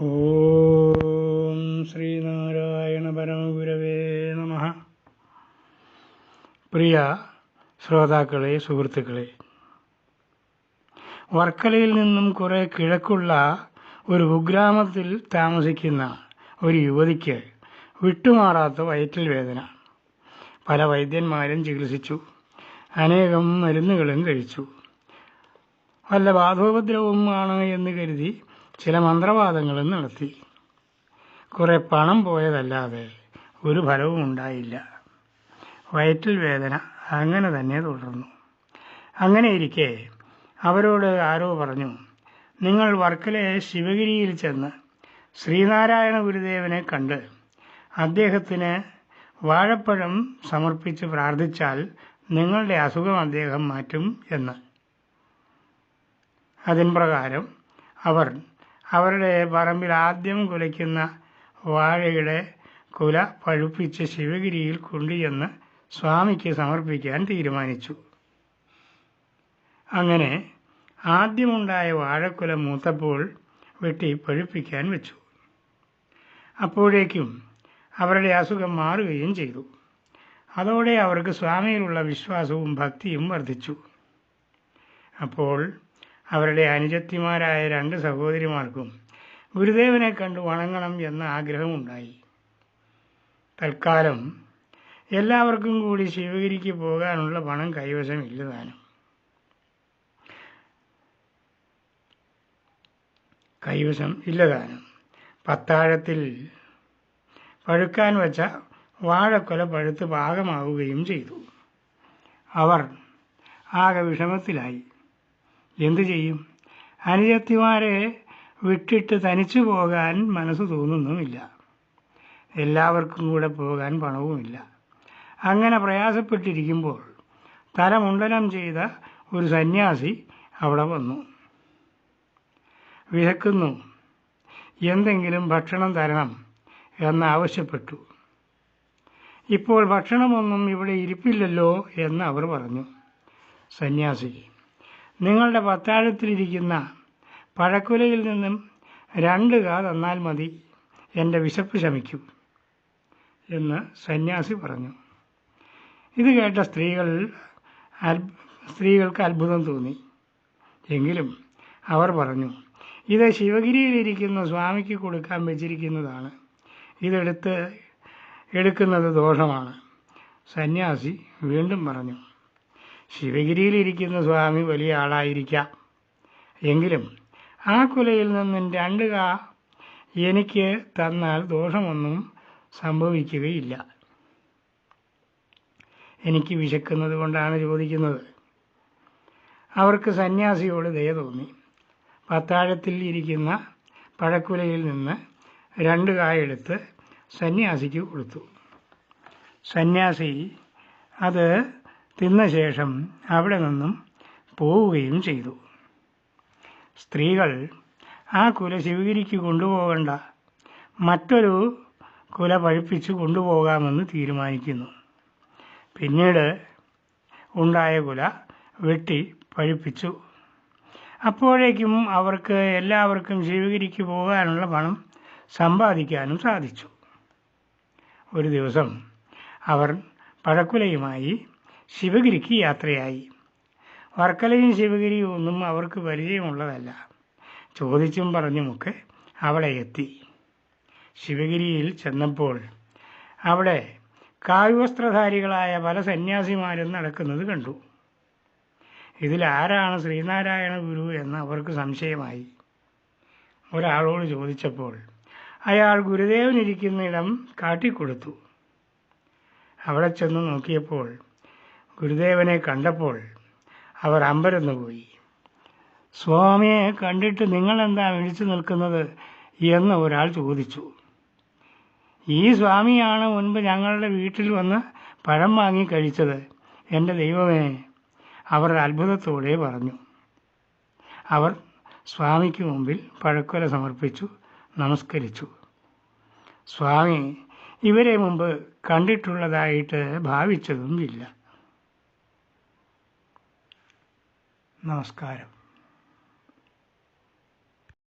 ഓം ശ്രീനാരായണ പരമഗുരവേ നമഃ. പ്രിയ ശ്രോതാക്കളെ, സുഹൃത്തുക്കളെ, വർക്കലയിൽ നിന്നും കുറെ കിഴക്കുള്ള ഒരു കുഗ്രാമത്തിൽ താമസിക്കുന്ന ഒരു യുവതിക്ക് വിട്ടുമാറാത്ത വയറ്റിൽ വേദന. പല വൈദ്യന്മാരും ചികിത്സിച്ചു, അനേകം മരുന്നുകളും കഴിച്ചു. വല്ല ബാധോപദ്രവവും ആണ് എന്ന് കരുതി ചില മന്ത്രവാദങ്ങളും നടത്തി. കുറെ പണം പോയതല്ലാതെ ഒരു ഫലവും ഉണ്ടായില്ല. വയറ്റിൽ വേദന അങ്ങനെ തന്നെ തുടർന്നു. അങ്ങനെയിരിക്കെ അവരോട് ആരോ പറഞ്ഞു, നിങ്ങൾ വർക്കലെ ശിവഗിരിയിൽ ചെന്ന് ശ്രീനാരായണ ഗുരുദേവനെ കണ്ട് അദ്ദേഹത്തിന് വാഴപ്പഴം സമർപ്പിച്ച് പ്രാർത്ഥിച്ചാൽ നിങ്ങളുടെ അസുഖം അദ്ദേഹം മാറ്റും എന്ന്. അതിൻ പ്രകാരം അവർ അവരുടെ പറമ്പിൽ ആദ്യം കുലയ്ക്കുന്ന വാഴയുടെ കുല പഴുപ്പിച്ച് ശിവഗിരിയിൽ കൊണ്ടുചെന്ന് സ്വാമിക്ക് സമർപ്പിക്കാൻ തീരുമാനിച്ചു. അങ്ങനെ ആദ്യമുണ്ടായ വാഴക്കുല മൂത്തപ്പോൾ വെട്ടി പഴുപ്പിക്കാൻ വെച്ചു. അപ്പോഴേക്കും അവരുടെ അസുഖം മാറുകയും ചെയ്തു. അതോടെ അവർക്ക് സ്വാമിയിലുള്ള വിശ്വാസവും ഭക്തിയും വർദ്ധിച്ചു. അപ്പോൾ അവരുടെ അനുജത്തിമാരായ 2 സഹോദരിമാർക്കും ഗുരുദേവനെ കണ്ടു വണങ്ങണം എന്ന ആഗ്രഹമുണ്ടായി. തൽക്കാലം എല്ലാവർക്കും കൂടി ശിവഗിരിക്ക് പോകാനുള്ള പണം കൈവശം ഇല്ലതാനും. പത്താഴത്തിൽ പഴുക്കാൻ വച്ച വാഴക്കൊല പഴുത്ത് പാകമാവുകയും ചെയ്തു. അവർ ആകെ വിഷമത്തിലായി. എന്തു ചെയ്യും? അനുജത്തിമാരെ വിട്ടിട്ട് തനിച്ചു പോകാൻ മനസ്സ് തോന്നുന്നുമില്ല. എല്ലാവർക്കും കൂടെ പോകാൻ പണവുമില്ല. അങ്ങനെ പ്രയാസപ്പെട്ടിരിക്കുമ്പോൾ തലമുണ്ടനം ചെയ്ത ഒരു സന്യാസി അവിടെ വന്നു. വിശക്കുന്നു, എന്തെങ്കിലും ഭക്ഷണം തരണം എന്നാവശ്യപ്പെട്ടു. ഇപ്പോൾ ഭക്ഷണമൊന്നും ഇവിടെ ഇരിപ്പില്ലല്ലോ എന്ന് അവർ പറഞ്ഞു. സന്യാസി, നിങ്ങളുടെ പത്താഴത്തിലിരിക്കുന്ന പഴക്കുലയിൽ നിന്നും 2 കാ തന്നാൽ മതി, എൻ്റെ വിശപ്പ് ശമിക്കും എന്ന് സന്യാസി പറഞ്ഞു. ഇത് കേട്ട സ്ത്രീകൾക്ക് അത്ഭുതം തോന്നി. എങ്കിലും അവർ പറഞ്ഞു, ഇത് ശിവഗിരിയിലിരിക്കുന്ന സ്വാമിക്ക് കൊടുക്കാൻ വെച്ചിരിക്കുന്നതാണ്, എടുക്കുന്നത് ദോഷമാണ്. സന്യാസി വീണ്ടും പറഞ്ഞു, ശിവഗിരിയിലിരിക്കുന്ന സ്വാമി വലിയ ആളായിരിക്കാം, എങ്കിലും ആ കുലയിൽ നിന്നും 2 കാ എനിക്ക് തന്നാൽ ദോഷമൊന്നും സംഭവിക്കുകയില്ല. എനിക്ക് വിശക്കുന്നത് കൊണ്ടാണ് ചോദിക്കുന്നത്. അവർക്ക് സന്യാസിയോട് ദയ തോന്നി. പത്താഴത്തിൽ ഇരിക്കുന്ന പഴക്കുലയിൽ നിന്ന് 2 കാ എടുത്ത് സന്യാസിക്ക് കൊടുത്തു. സന്യാസി അത് തിന്ന ശേഷം അവിടെ നിന്നും പോവുകയും ചെയ്തു. സ്ത്രീകൾ ആ കുല ശിവഗിരിക്ക് കൊണ്ടുപോകണ്ട, മറ്റൊരു കുല പഴുപ്പിച്ച് കൊണ്ടുപോകാമെന്ന് തീരുമാനിക്കുന്നു. പിന്നീട് ഉണ്ടായ കുല വെട്ടി പഴുപ്പിച്ചു. അപ്പോഴേക്കും അവർക്ക് എല്ലാവർക്കും ശിവഗിരിക്ക് പോകാനുള്ള പണം സമ്പാദിക്കാനും സാധിച്ചു. ഒരു ദിവസം അവർ പഴക്കുലയുമായി ശിവഗിരിക്ക് യാത്രയായി. വർക്കലയും ശിവഗിരിയും ഒന്നും അവർക്ക് പരിചയമുള്ളതല്ല. ചോദിച്ചും പറഞ്ഞുമൊക്കെ അവിടെ എത്തി. ശിവഗിരിയിൽ ചെന്നപ്പോൾ അവിടെ കാവ്യവസ്ത്രധാരികളായ പല സന്യാസിമാരും നടക്കുന്നത് കണ്ടു. ഇതിലാരാണ് ശ്രീനാരായണ ഗുരു എന്ന് അവർക്ക് സംശയമായി. ഒരാളോട് ചോദിച്ചപ്പോൾ അയാൾ ഗുരുദേവനിരിക്കുന്നിടം കാട്ടിക്കൊടുത്തു. അവിടെ ചെന്ന് നോക്കിയപ്പോൾ ഗുരുദേവനെ കണ്ടപ്പോൾ അവർ അമ്പരന്നുപോയി. സ്വാമിയെ കണ്ടിട്ട് നിങ്ങളെന്താ വിളിച്ചു നിൽക്കുന്നത് എന്ന് ഒരാൾ ചോദിച്ചു. ഈ സ്വാമിയാണ് മുൻപ് ഞങ്ങളുടെ വീട്ടിൽ വന്ന് പഴം വാങ്ങി കഴിച്ചത്, എൻ്റെ ദൈവമേ, അവർ അത്ഭുതത്തോടെ പറഞ്ഞു. അവർ സ്വാമിക്ക് മുമ്പിൽ പഴക്കൊല സമർപ്പിച്ചു, നമസ്കരിച്ചു. സ്വാമി ഇവരെ മുമ്പ് കണ്ടിട്ടുള്ളതായിട്ട് ഭാവിച്ചതും ഇല്ല. നമസ്കാരം.